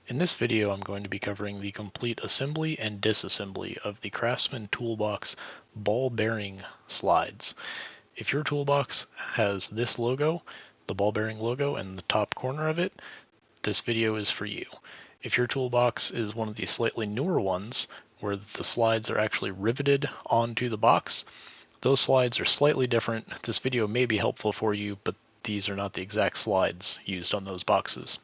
In this video, I'm going to be covering the complete assembly and disassembly of the Craftsman Toolbox ball bearing slides. If your toolbox has this logo, the ball bearing logo, in the top corner of it, this video is for you. If your toolbox is one of the slightly newer ones, where the slides are actually riveted onto the box, those slides are slightly different. This video may be helpful for you, but these are not the exact slides used on those boxes.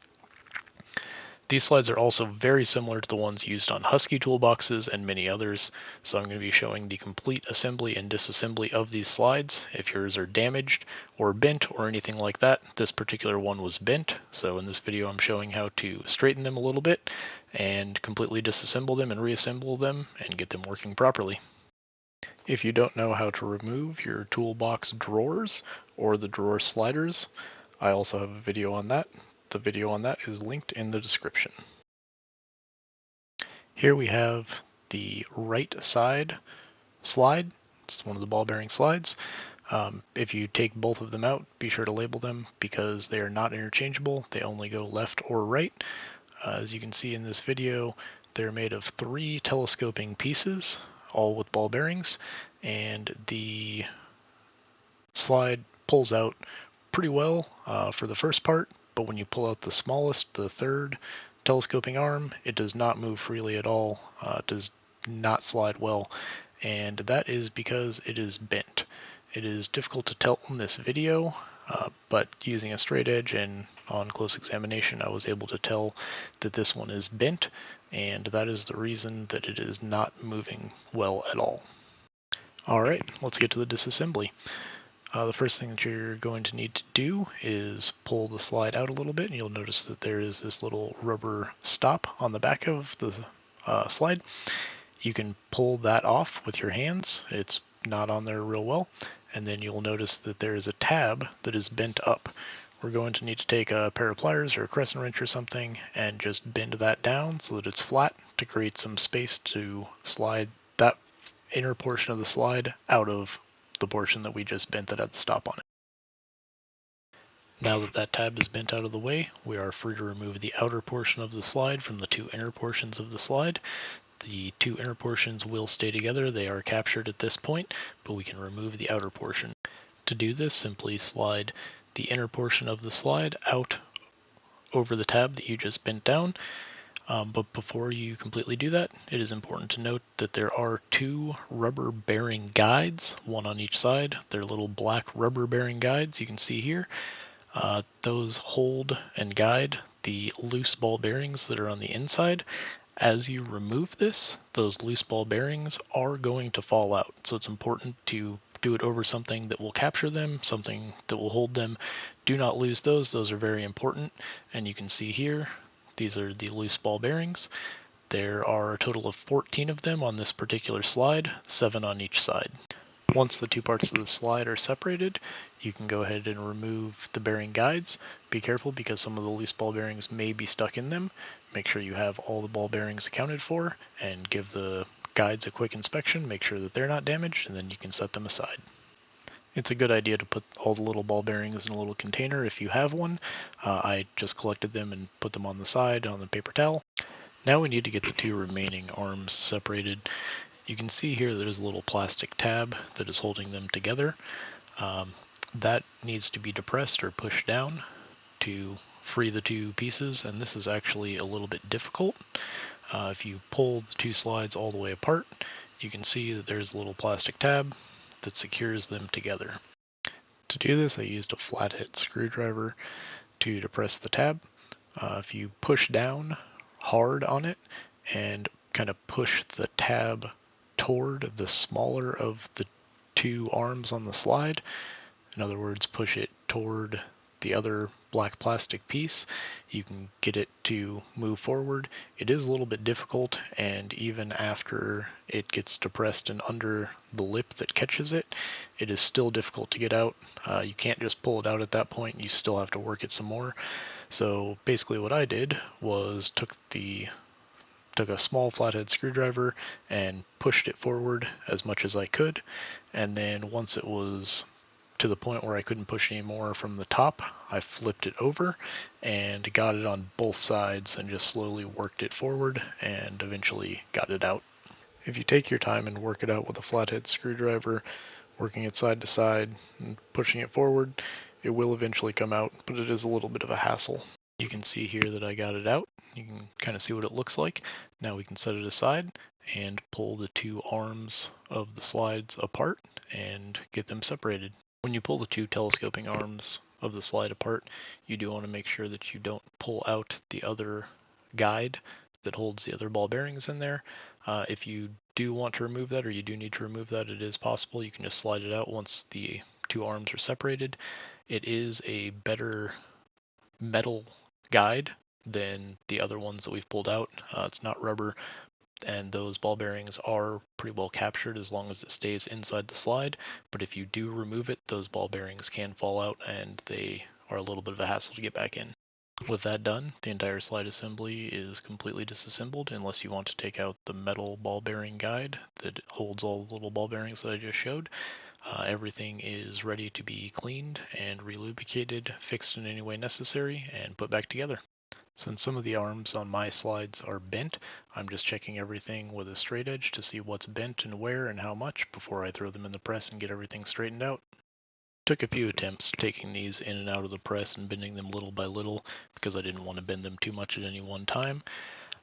These slides are also very similar to the ones used on Husky toolboxes and many others, so I'm going to be showing the complete assembly and disassembly of these slides. If yours are damaged or bent or anything like that, this particular one was bent, so in this video I'm showing how to straighten them a little bit and completely disassemble them and reassemble them and get them working properly. If you don't know how to remove your toolbox drawers or the drawer sliders, I also have a video on that. The video on that is linked in the description. Here we have the right side slide. It's one of the ball bearing slides. If you take both of them out, be sure to label them because they are not interchangeable. They only go left or right. As you can see in this video, they're made of 3 telescoping pieces, all with ball bearings, and the slide pulls out pretty well for the first part, but when you pull out the smallest, the third telescoping arm, it does not move freely at all. It does not slide well, and that is because it is bent. It is difficult to tell in this video, but using a straight edge and on close examination, I was able to tell that this one is bent, and that is the reason that it is not moving well at all. Alright, let's get to the disassembly. The first thing that you're going to need to do is pull the slide out a little bit, and you'll notice that there is this little rubber stop on the back of the slide. You can pull that off with your hands. It's not on there real well. And then you'll notice that there is a tab that is bent up. We're going to need to take a pair of pliers or a crescent wrench or something and just bend that down so that it's flat to create some space to slide that inner portion of the slide out of the portion that we just bent that had the stop on it. Now that that tab is bent out of the way, we are free to remove the outer portion of the slide from the 2 inner portions of the slide. The 2 inner portions will stay together. They are captured at this point, but we can remove the outer portion. To do this, simply slide the inner portion of the slide out over the tab that you just bent down. But before you completely do that, it is important to note that there are 2 rubber bearing guides, one on each side. They're little black rubber bearing guides you can see here. Those hold and guide the loose ball bearings that are on the inside. As you remove this, those loose ball bearings are going to fall out. So it's important to do it over something that will capture them, something that will hold them. Do not lose those. Those are very important. And you can see here, these are the loose ball bearings. There are a total of 14 of them on this particular slide, 7 on each side. Once the 2 parts of the slide are separated, you can go ahead and remove the bearing guides. Be careful because some of the loose ball bearings may be stuck in them. Make sure you have all the ball bearings accounted for and give the guides a quick inspection. Make sure that they're not damaged, and then you can set them aside. It's a good idea to put all the little ball bearings in a little container if you have one. I just collected them and put them on the side on the paper towel. Now we need to get the 2 remaining arms separated. You can see here there's a little plastic tab that is holding them together. That needs to be depressed or pushed down to free the 2 pieces, and this is actually a little bit difficult. If you pull the 2 slides all the way apart, you can see that there's a little plastic tab that secures them together. To do this, I used a flathead screwdriver to depress the tab. If you push down hard on it and kind of push the tab toward the smaller of the 2 arms on the slide, in other words, push it toward the other black plastic piece, you can get it to move forward. It is a little bit difficult, and even after it gets depressed and under the lip that catches it, it is still difficult to get out. You can't just pull it out at that point. You still have to work it some more. So basically what I did was took a small flathead screwdriver and pushed it forward as much as I could, and then once it was to the point where I couldn't push any more from the top, I flipped it over and got it on both sides and just slowly worked it forward and eventually got it out. If you take your time and work it out with a flathead screwdriver, working it side to side and pushing it forward, it will eventually come out, but it is a little bit of a hassle. You can see here that I got it out. You can kind of see what it looks like. Now we can set it aside and pull the two arms of the slides apart and get them separated. When you pull the two telescoping arms of the slide apart, you do want to make sure that you don't pull out the other guide that holds the other ball bearings in there. If you do want to remove that, or you do need to remove that, it is possible. You can just slide it out once the two arms are separated. It is a better metal guide than the other ones that we've pulled out. It's not rubber, and those ball bearings are pretty well captured as long as it stays inside the slide. But if you do remove it, those ball bearings can fall out and they are a little bit of a hassle to get back in. With that done, the entire slide assembly is completely disassembled unless you want to take out the metal ball bearing guide that holds all the little ball bearings that I just showed. Everything is ready to be cleaned and relubricated, fixed in any way necessary, and put back together. Since some of the arms on my slides are bent, I'm just checking everything with a straight edge to see what's bent and where and how much before I throw them in the press and get everything straightened out. Took a few attempts taking these in and out of the press and bending them little by little because I didn't want to bend them too much at any one time,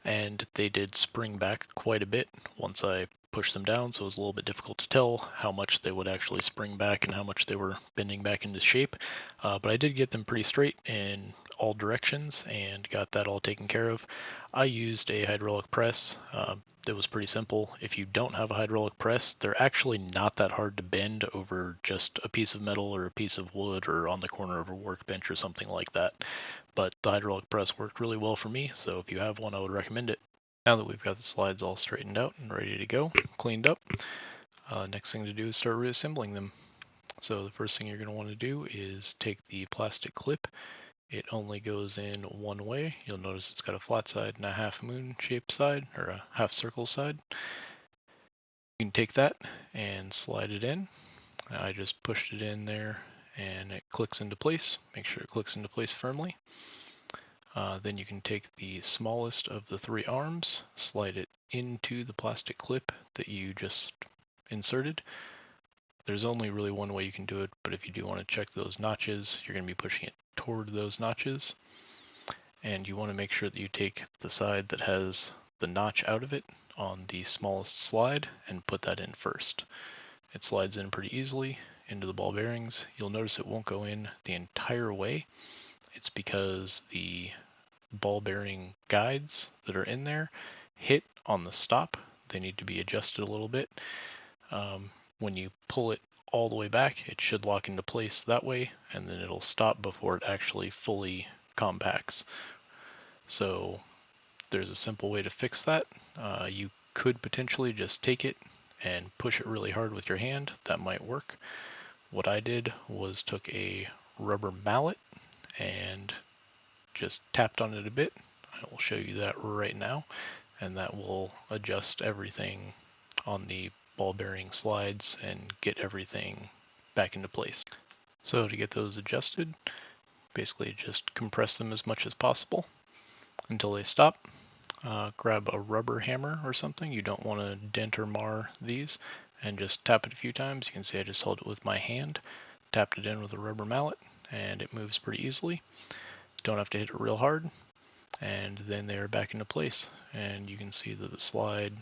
and they did spring back quite a bit once I pushed them down, so it was a little bit difficult to tell how much they would actually spring back and how much they were bending back into shape, but I did get them pretty straight in all directions and got that all taken care of. I used a hydraulic press. That was pretty simple. If you don't have a hydraulic press, they're actually not that hard to bend over just a piece of metal or a piece of wood or on the corner of a workbench or something like that. But the hydraulic press worked really well for me, so if you have one, I would recommend it. Now that we've got the slides all straightened out and ready to go, cleaned up, next thing to do is start reassembling them. So the first thing you're going to want to do is take the plastic clip. It only goes in one way. You'll notice it's got a flat side and a half moon shaped side, or a half circle side. You can take that and slide it in. I just pushed it in there and it clicks into place. Make sure it clicks into place firmly. Then you can take the smallest of the three arms, slide it into the plastic clip that you just inserted. There's only really one way you can do it, but if you do want to check those notches, you're going to be pushing it toward those notches. And you want to make sure that you take the side that has the notch out of it on the smallest slide and put that in first. It slides in pretty easily into the ball bearings. You'll notice it won't go in the entire way. It's because the ball bearing guides that are in there hit on the stop. They need to be adjusted a little bit. When you pull it all the way back, it should lock into place that way, and then it'll stop before it actually fully compacts. So there's a simple way to fix that. You could potentially just take it and push it really hard with your hand. That might work. What I did was took a rubber mallet and just tapped on it a bit. I will show you that right now, and that will adjust everything on the ball bearing slides and get everything back into place. So to get those adjusted, basically just compress them as much as possible until they stop. Grab a rubber hammer or something. You don't want to dent or mar these, and just tap it a few times. You can see I just held it with my hand, tapped it in with a rubber mallet, and it moves pretty easily. Don't have to hit it real hard, and then they're back into place. And you can see that the slide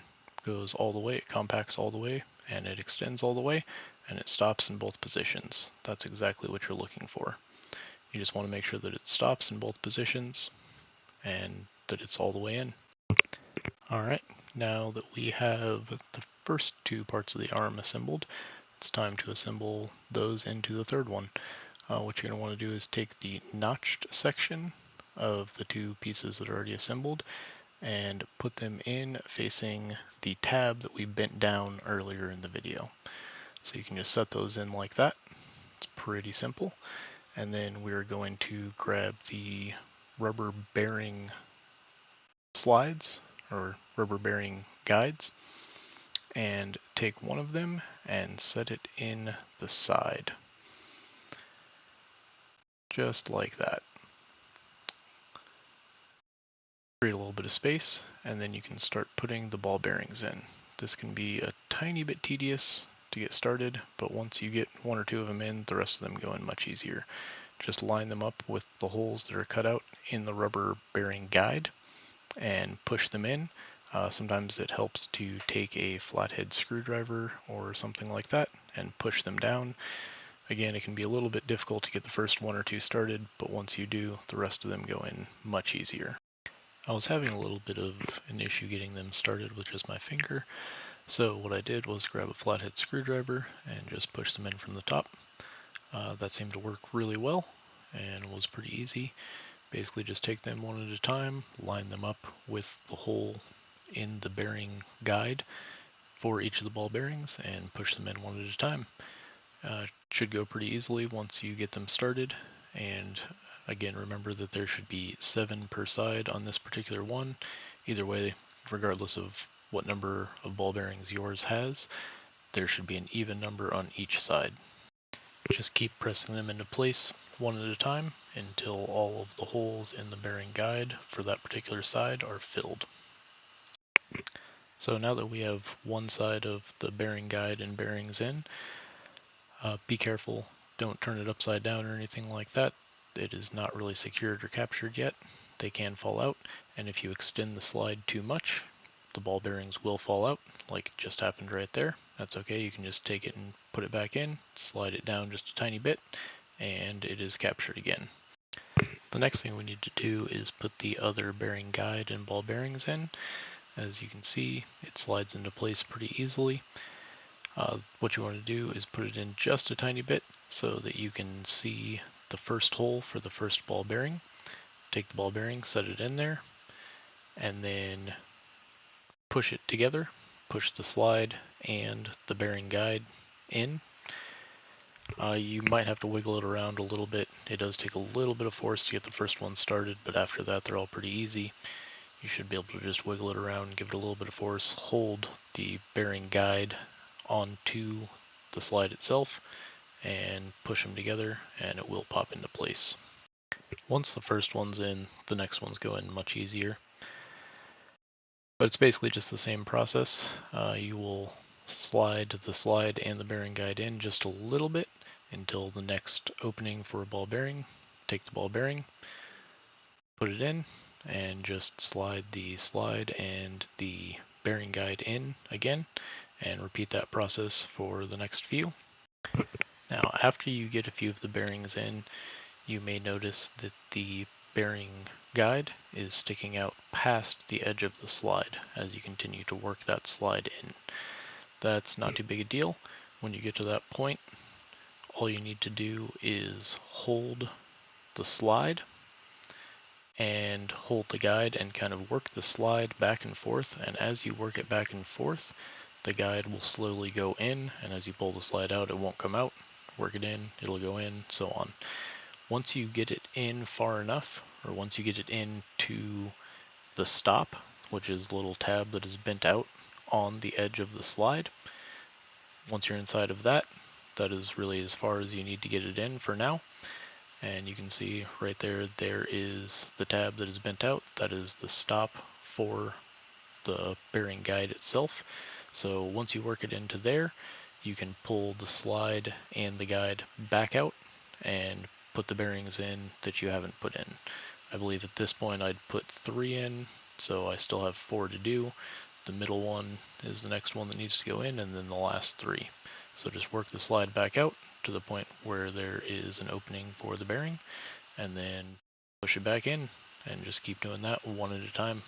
goes all the way, it compacts all the way, and it extends all the way, and it stops in both positions. That's exactly what you're looking for. You just want to make sure that it stops in both positions and that it's all the way in. Alright, now that we have the first two parts of the arm assembled, it's time to assemble those into the third one. What you're going to want to do is take the notched section of the two pieces that are already assembled and put them in facing the tab that we bent down earlier in the video. So you can just set those in like that. It's pretty simple. And then we're going to grab the rubber bearing slides or rubber bearing guides and take one of them and set it in the side. just like that. Create a little bit of space, and then you can start putting the ball bearings in. This can be a tiny bit tedious to get started, but once you get one or two of them in, the rest of them go in much easier. Just line them up with the holes that are cut out in the rubber bearing guide and push them in. Sometimes it helps to take a flathead screwdriver or something like that and push them down. Again, it can be a little bit difficult to get the first one or two started, but once you do, the rest of them go in much easier. I was having a little bit of an issue getting them started with just my finger, so what I did was grab a flathead screwdriver and just push them in from the top. That seemed to work really well and was pretty easy. Basically just take them one at a time, line them up with the hole in the bearing guide for each of the ball bearings, and push them in one at a time. Should go pretty easily once you get them started, and again, remember that there should be 7 per side on this particular one. Either way, regardless of what number of ball bearings yours has, there should be an even number on each side. Just keep pressing them into place one at a time until all of the holes in the bearing guide for that particular side are filled. So now that we have one side of the bearing guide and bearings in, be careful, don't turn it upside down or anything like that. It is not really secured or captured yet. They can fall out, and if you extend the slide too much, the ball bearings will fall out, like it just happened right there. That's okay, you can just take it and put it back in, slide it down just a tiny bit, and it is captured again. The next thing we need to do is put the other bearing guide and ball bearings in. As you can see, it slides into place pretty easily. What you want to do is put it in just a tiny bit so that you can see the first hole for the first ball bearing. Take the ball bearing, set it in there, and then push it together. Push the slide and the bearing guide in. You might have to wiggle it around a little bit. It does take a little bit of force to get the first one started, but after that they're all pretty easy. You should be able to just wiggle it around, give it a little bit of force, hold the bearing guide onto the slide itself, and push them together, and it will pop into place. Once the first one's in, the next ones go in much easier. But it's basically just the same process. You will slide the slide and the bearing guide in just a little bit until the next opening for a ball bearing. Take the ball bearing, put it in, and just slide the slide and the bearing guide in again, and repeat that process for the next few. Now, after you get a few of the bearings in, you may notice that the bearing guide is sticking out past the edge of the slide as you continue to work that slide in. That's not too big a deal. When you get to that point, all you need to do is hold the slide and hold the guide and kind of work the slide back and forth, and as you work it back and forth, the guide will slowly go in, and as you pull the slide out, it won't come out. Work it in, it'll go in, so on. Once you get it in far enough, or once you get it into the stop, which is the little tab that is bent out on the edge of the slide, once you're inside of that, that is really as far as you need to get it in for now. And you can see right there, there is the tab that is bent out. That is the stop for the bearing guide itself. So once you work it into there, you can pull the slide and the guide back out and put the bearings in that you haven't put in. I believe at this point I'd put 3 in, so I still have 4 to do. The middle one is the next one that needs to go in, and then the last 3. So just work the slide back out to the point where there is an opening for the bearing, and then push it back in, and just keep doing that one at a time.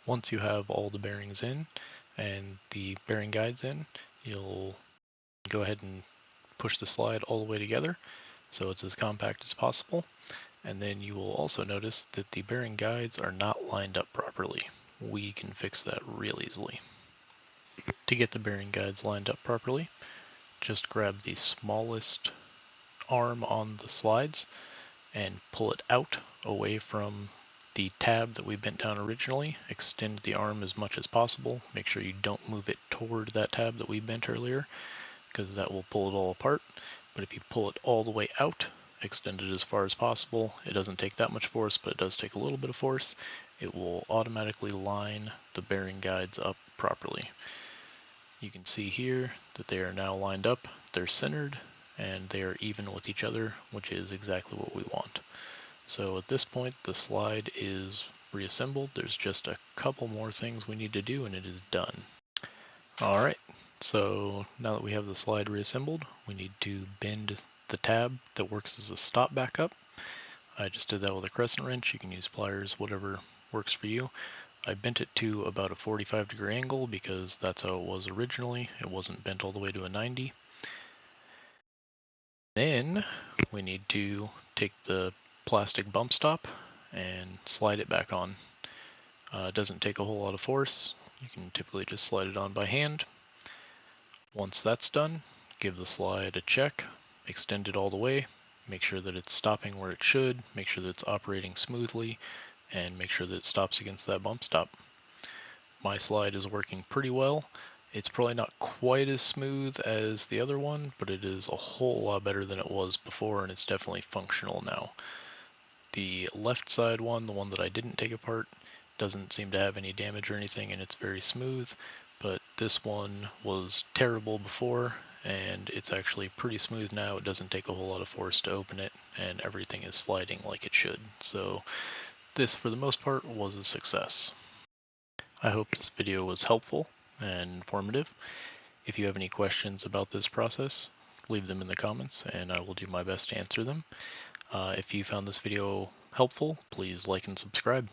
Once you have all the bearings in and the bearing guides in, you'll go ahead and push the slide all the way together so it's as compact as possible. And then you will also notice that the bearing guides are not lined up properly. We can fix that real easily. To get the bearing guides lined up properly, just grab the smallest arm on the slides and pull it out away from the tab that we bent down originally, extend the arm as much as possible. Make sure you don't move it toward that tab that we bent earlier, because that will pull it all apart. But if you pull it all the way out, extend it as far as possible, it doesn't take that much force, but it does take a little bit of force, it will automatically line the bearing guides up properly. You can see here that they are now lined up, they're centered, and they are even with each other, which is exactly what we want. So at this point, the slide is reassembled. There's just a couple more things we need to do and it is done. Alright, so now that we have the slide reassembled, we need to bend the tab that works as a stop back up. I just did that with a crescent wrench. You can use pliers, whatever works for you. I bent it to about a 45-degree angle because that's how it was originally. It wasn't bent all the way to a 90. Then we need to take the plastic bump stop and slide it back on. It doesn't take a whole lot of force. You can typically just slide it on by hand. Once that's done, give the slide a check, extend it all the way, make sure that it's stopping where it should, make sure that it's operating smoothly, and make sure that it stops against that bump stop. My slide is working pretty well. It's probably not quite as smooth as the other one, but it is a whole lot better than it was before, and it's definitely functional now. The left side one, the one that I didn't take apart, doesn't seem to have any damage or anything, and it's very smooth, but this one was terrible before, and it's actually pretty smooth now. It doesn't take a whole lot of force to open it, and everything is sliding like it should. So this, for the most part, was a success. I hope this video was helpful and informative. If you have any questions about this process, leave them in the comments and I will do my best to answer them. If you found this video helpful, please like and subscribe.